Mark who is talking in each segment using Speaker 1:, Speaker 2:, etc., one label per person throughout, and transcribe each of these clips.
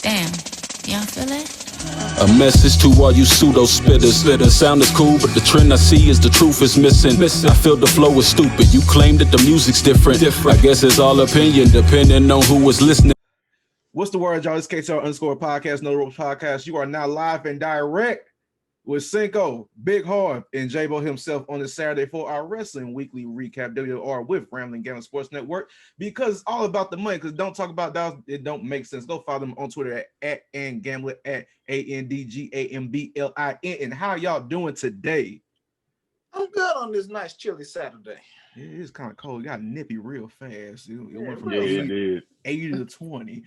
Speaker 1: Damn, y'all feel it?
Speaker 2: A message to all you pseudo spitters. The sound is cool, but the trend I see is the truth is missing. I feel the flow is stupid. You claim that the music's different. I guess it's all opinion, depending on who was listening.
Speaker 3: What's the word, y'all? It's KTR_podcast, No Ropes Podcast. You are now live and direct with Cinco, Big Hard, and J-Bo himself on this Saturday for our Wrestling Weekly Recap WR with Rambling Gambling Sports Network, because it's all about the money. Because don't talk about that, it don't make sense. Go follow them on Twitter at @AndGambler, at ANDGAMBLIN. And how y'all doing today?
Speaker 4: I'm good on this nice chilly Saturday.
Speaker 3: It is kind of cold. It got nippy real fast. It went from
Speaker 5: 80
Speaker 3: to 20.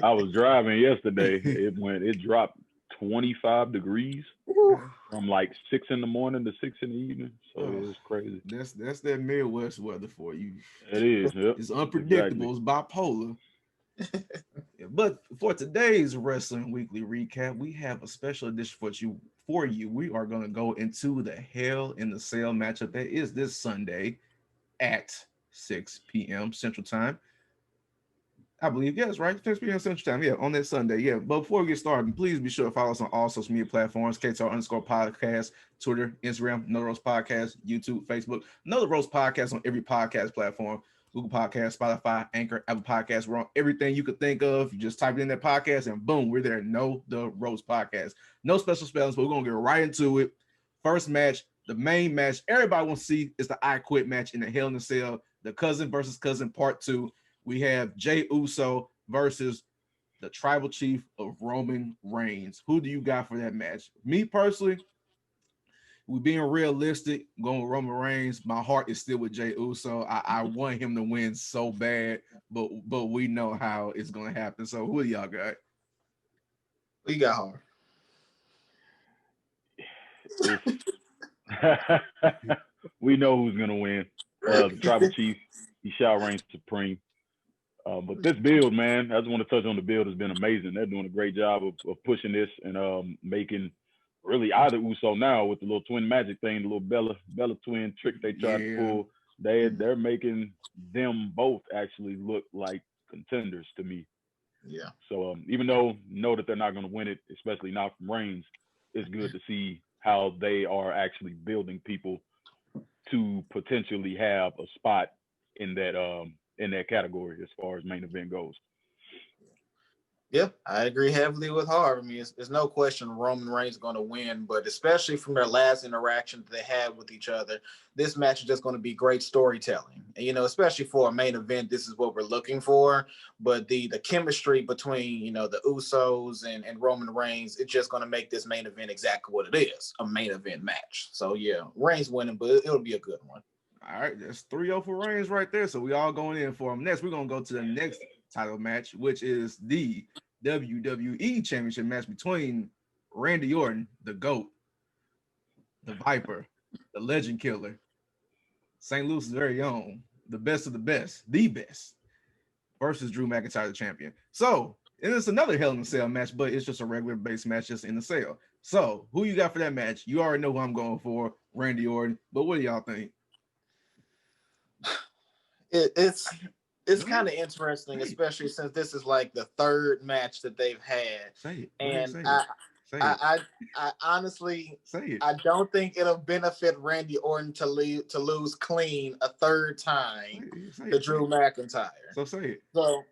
Speaker 5: I was driving yesterday. It dropped 25 degrees from like 6 in the morning to 6 in the evening. So it was crazy.
Speaker 3: That's that Midwest weather for you.
Speaker 5: It is. Yep.
Speaker 3: It's unpredictable. Exactly. It's bipolar. But for today's Wrestling Weekly Recap, we have a special edition for you. We are going to go into the Hell in the Cell matchup that is this Sunday at 6 p.m. Central Time. I believe, yes, right? 6 p.m. Central Time. Yeah, on that Sunday. Yeah. But before we get started, please be sure to follow us on all social media platforms, KTR_podcast, Twitter, Instagram, No Roast Podcast, YouTube, Facebook, No Roast Podcast on every podcast platform, Google Podcast, Spotify, Anchor, Apple Podcasts. We're on everything you could think of. You just type it in that podcast and boom, we're there. No The Roast Podcast. No special spellings, but we're going to get right into it. First match, the main match everybody wants to see is the I Quit match in the Hell in the Cell, the cousin versus cousin part 2. We have Jey Uso versus the tribal chief of Roman Reigns. Who do you got for that match? Me personally, we're being realistic, going with Roman Reigns. My heart is still with Jey Uso. I want him to win so bad, but we know how it's going to happen. So who do y'all got?
Speaker 4: Who you got,
Speaker 5: Hard? We know who's going to win. The tribal chief, he shall reign supreme. But this build, man, I just want to touch on the build. Has been amazing. They're doing a great job of pushing this and making really either Uso now with the little twin magic thing, the little Bella twin trick they tried to pull. They're making them both actually look like contenders to me.
Speaker 4: Yeah.
Speaker 5: So even though know that they're not going to win it, especially not from Reigns, it's good to see how they are actually building people to potentially have a spot in that category as far as main event goes.
Speaker 4: Yep, I agree heavily with Harv. I mean, there's no question Roman Reigns is going to win, but especially from their last interaction that they had with each other, this match is just going to be great storytelling. And, especially for a main event, this is what we're looking for. But the chemistry between, the Usos and Roman Reigns, it's just going to make this main event exactly what it is, a main event match. So, yeah, Reigns winning, but it'll be a good one.
Speaker 3: All right, that's 3-0 for Reigns right there. So we all going in for him. Next, we're going to go to the next title match, which is the WWE Championship match between Randy Orton, the GOAT, the Viper, the Legend Killer, St. Louis' very own, the best of the best, versus Drew McIntyre, the champion. So, and it's another Hell in a Cell match, but it's just a regular base match just in the cell. So, who you got for that match? You already know who I'm going for, Randy Orton, but what do y'all think?
Speaker 4: It's kind of interesting, especially since this is like the third match that they've had. I honestly, I don't think it'll benefit Randy Orton to lose clean a third time to Drew McIntyre.
Speaker 3: So say it.
Speaker 4: So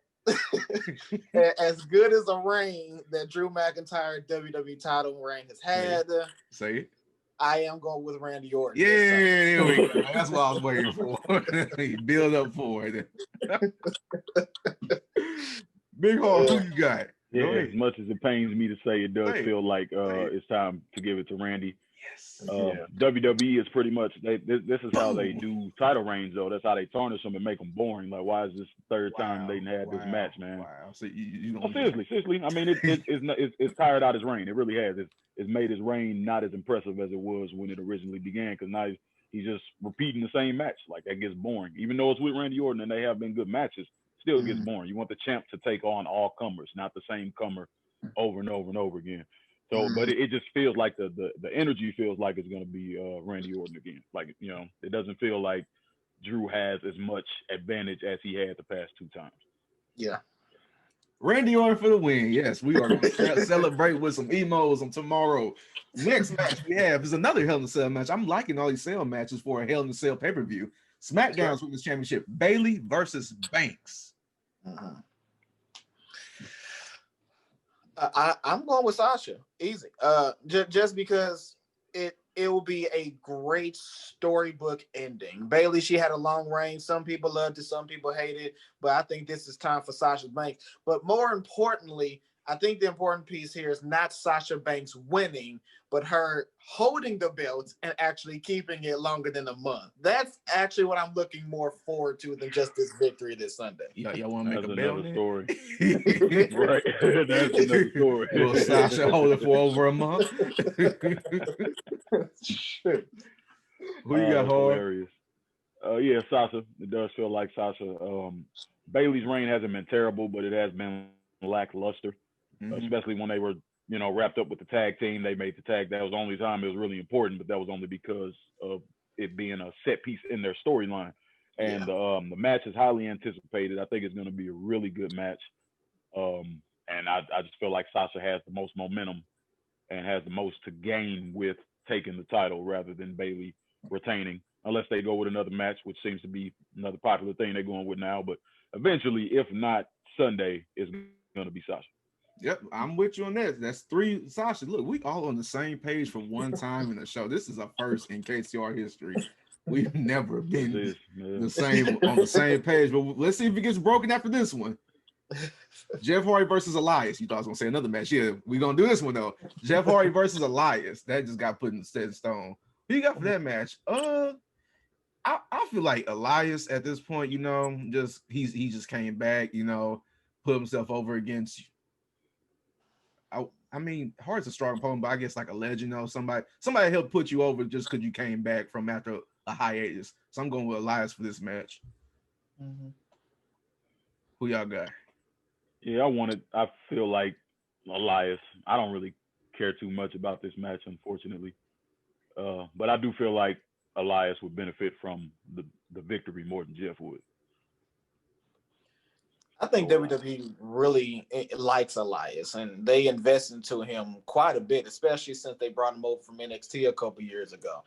Speaker 4: as good as a reign that Drew McIntyre WWE title reign has had,
Speaker 3: say it.
Speaker 4: I am going with Randy Orton.
Speaker 3: Yeah, there we go. That's what I was waiting for. Build up for it. Big Hall, who you got?
Speaker 5: Yeah, as much as it pains me to say, it does feel like it's time to give it to Randy.
Speaker 3: Yes.
Speaker 5: WWE is pretty much this is how they do title reigns though. That's how they tarnish them and make them boring. Like, why is this third time they had this match, man?
Speaker 3: Wow. So you
Speaker 5: seriously. I mean, it's tired out his reign. It really has. It's made his reign not as impressive as it was when it originally began. Because now he's just repeating the same match. Like, that gets boring. Even though it's with Randy Orton and they have been good matches, still gets boring. You want the champ to take on all comers, not the same comer over and over and over again. So, but it just feels like the energy feels like it's going to be Randy Orton again. Like, it doesn't feel like Drew has as much advantage as he had the past two times.
Speaker 4: Yeah.
Speaker 3: Randy Orton for the win. Yes, we are going to celebrate with some emos on tomorrow. Next match we have is another Hell in a Cell match. I'm liking all these cell matches for a Hell in a Cell pay-per-view. SmackDown's Women's Championship, Bayley versus Banks.
Speaker 4: I'm going with Sasha. Easy. Just because it will be a great storybook ending. Bayley, she had a long reign. Some people loved it, some people hated it, but I think this is time for Sasha Banks. But more importantly, I think the important piece here is not Sasha Banks winning, but her holding the belt and actually keeping it longer than a month. That's actually what I'm looking more forward to than just this victory this Sunday.
Speaker 3: Y'all want to make a belt
Speaker 5: story? Right. That's another story.
Speaker 3: Will Sasha hold it for over a month? Who you got, Hard?
Speaker 5: Hilarious. Yeah, Sasha. It does feel like Sasha. Bayley's reign hasn't been terrible, but it has been lackluster, especially when they were, wrapped up with the tag team. They made the tag. That was the only time it was really important, but that was only because of it being a set piece in their storyline. And the match is highly anticipated. I think it's going to be a really good match. And I just feel like Sasha has the most momentum and has the most to gain with taking the title rather than Bayley retaining, unless they go with another match, which seems to be another popular thing they're going with now. But eventually, if not Sunday, it's going to be Sasha.
Speaker 3: Yep, I'm with you on that. That's 3 Sasha. Look, we all on the same page for one time in the show. This is a first in KCR history. We've never been the same on the same page. But let's see if it gets broken after this one. Jeff Hardy versus Elias. You thought I was gonna say another match? Yeah, we're gonna do this one though. Jeff Hardy versus Elias. That just got put in stone. Who you got for that match? I feel like Elias at this point, he just came back, put himself over against. I mean, Hart's a strong opponent, but I guess like a legend, somebody helped put you over just because you came back from after a hiatus. So I'm going with Elias for this match. Who y'all got?
Speaker 5: Yeah, I feel like Elias. I don't really care too much about this match, unfortunately. But I do feel like Elias would benefit from the victory more than Jeff would.
Speaker 4: I think WWE really likes Elias, and they invest into him quite a bit, especially since they brought him over from NXT a couple years ago.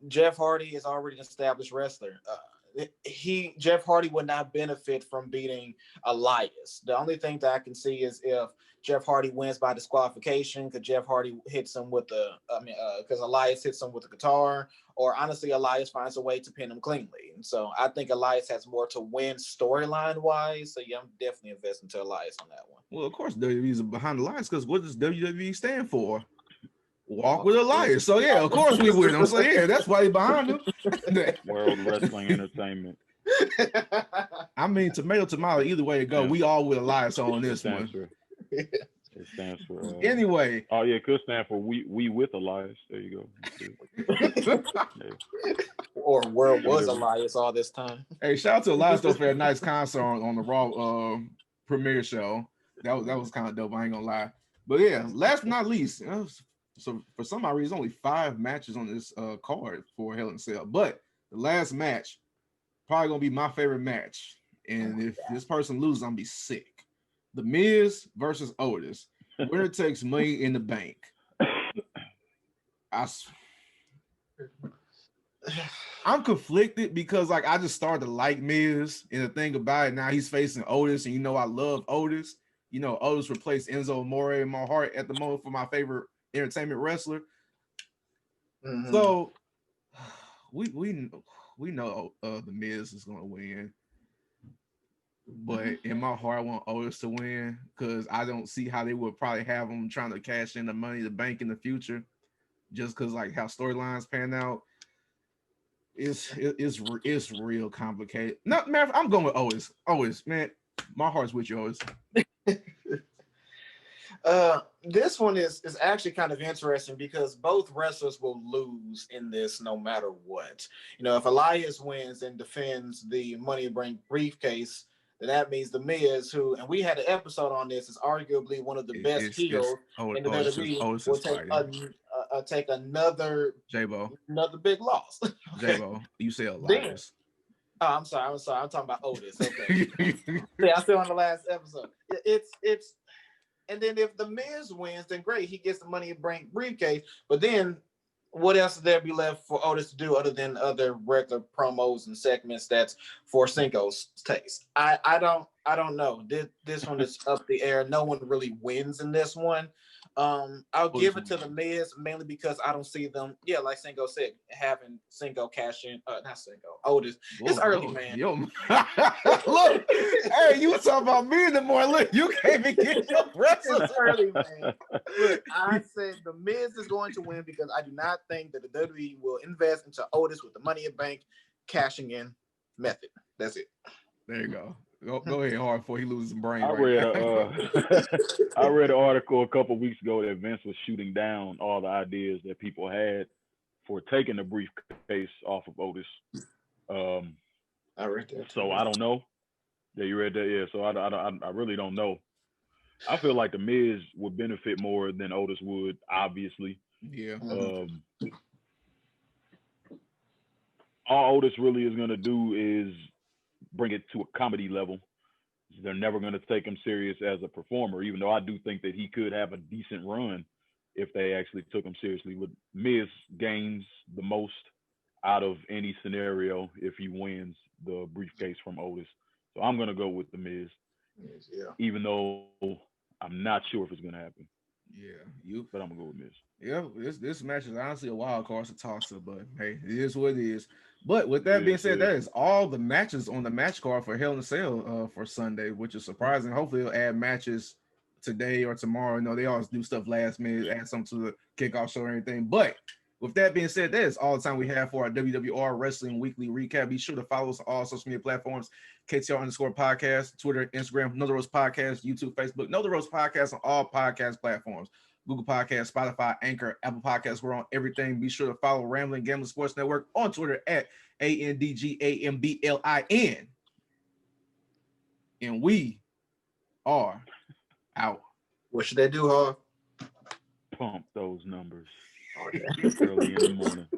Speaker 4: Jeff Hardy is already an established wrestler. Jeff Hardy would not benefit from beating Elias. The only thing that I can see is if Jeff Hardy wins by disqualification, because Jeff Hardy hits him with because Elias hits him with the guitar, or honestly, Elias finds a way to pin him cleanly. And so I think Elias has more to win storyline wise. So yeah, I'm definitely investing to Elias on that one.
Speaker 3: Well, of course, WWE's behind Elias because what does WWE stand for? Walk with Elias. So yeah, of course we with him. So yeah, that's why he's behind him.
Speaker 5: World Wrestling Entertainment.
Speaker 3: I mean, tomato. Either way it go, we all with Elias on this one.
Speaker 5: It stands for.
Speaker 3: Anyway.
Speaker 5: Oh yeah, it could stand for we with Elias. There you go.
Speaker 4: Or where was Elias all this time?
Speaker 3: Hey, shout out to Elias though for a nice concert on the Raw premiere show. That was kind of dope. I ain't gonna lie. But yeah, last but not least. So for some odd reason, only 5 matches on this card for Hell in a Cell. But the last match, probably gonna be my favorite match. And if this person loses, I'm gonna be sick. The Miz versus Otis. Winner takes Money in the Bank. I'm conflicted because I just started to like Miz, and the thing about it now he's facing Otis, and I love Otis. Otis replaced Enzo Amore in my heart at the moment for my favorite entertainment wrestler. So we know the Miz is gonna win, but in my heart I want Otis to win because I don't see how they would probably have him trying to cash in the Money in the Bank in the future, just because how storylines pan out. It's real complicated. No, man, I'm going with Otis. Otis, man, my heart's with you, Otis.
Speaker 4: This one is actually kind of interesting because both wrestlers will lose in this no matter what. If Elias wins and defends the Money in the Bank briefcase, then that means the Miz, and we had an episode on this, is arguably one of the best heels in the WWE, will take another
Speaker 3: J-Bo.
Speaker 4: Another big loss.
Speaker 3: J-Bo, you say Elias.
Speaker 4: Oh, I'm sorry. I'm talking about Otis. Okay. Yeah, I'm still on the last episode. It's, and then if the Miz wins, then great, he gets the money and briefcase. But then, what else is there be left for Otis to do other than other regular promos and segments that's for Cinco's taste? I don't know. This one is up the air. No one really wins in this one. I'll give it to the Miz mainly because I don't see them. Yeah, like Cinco said, having Cinco cash in. Not Cinco, Otis. It's early, man.
Speaker 3: Yo, look, hey, you talking about me in the morning? Look, you can't even get your wrestlers.
Speaker 4: It's early, man. Look, I said the Miz is going to win because I do not think that the WWE will invest into Otis with the Money in Bank cashing in method. That's it.
Speaker 3: There you go. Go ahead, Hard, before he loses some brain.
Speaker 5: I read an article a couple weeks ago that Vince was shooting down all the ideas that people had for taking the briefcase off of Otis.
Speaker 4: I read that.
Speaker 5: So I don't know. Yeah, you read that. Yeah. So I really don't know. I feel like the Miz would benefit more than Otis would, obviously.
Speaker 3: Yeah.
Speaker 5: All Otis really is gonna do is bring it to a comedy level. They're never going to take him serious as a performer, even though I do think that he could have a decent run if they actually took him seriously. With Miz gains the most out of any scenario if he wins the briefcase from Otis. So I'm going to go with the Miz, even though I'm not sure if it's going to happen.
Speaker 3: Yeah,
Speaker 5: but I'm going to go with Miz.
Speaker 3: Yeah, this match is honestly a wild card to toss up, but hey, it is what it is. But with that being said, that is all the matches on the match card for Hell in a Cell for Sunday, which is surprising. Hopefully, they'll add matches today or tomorrow. No, they always do stuff last minute, add something to the kickoff show or anything. But with that being said, that is all the time we have for our WWR Wrestling Weekly Recap. Be sure to follow us on all social media platforms, KTR_podcast, Twitter, Instagram, Know the Ropes Podcast, YouTube, Facebook, Know the Ropes Podcast on all podcast platforms. Google Podcasts, Spotify, Anchor, Apple Podcasts. We're on everything. Be sure to follow Rambling Gambling Sports Network on Twitter at ANDGAMBLIN. And we are out.
Speaker 4: What should they do, Hard?
Speaker 5: Pump those numbers early in the morning.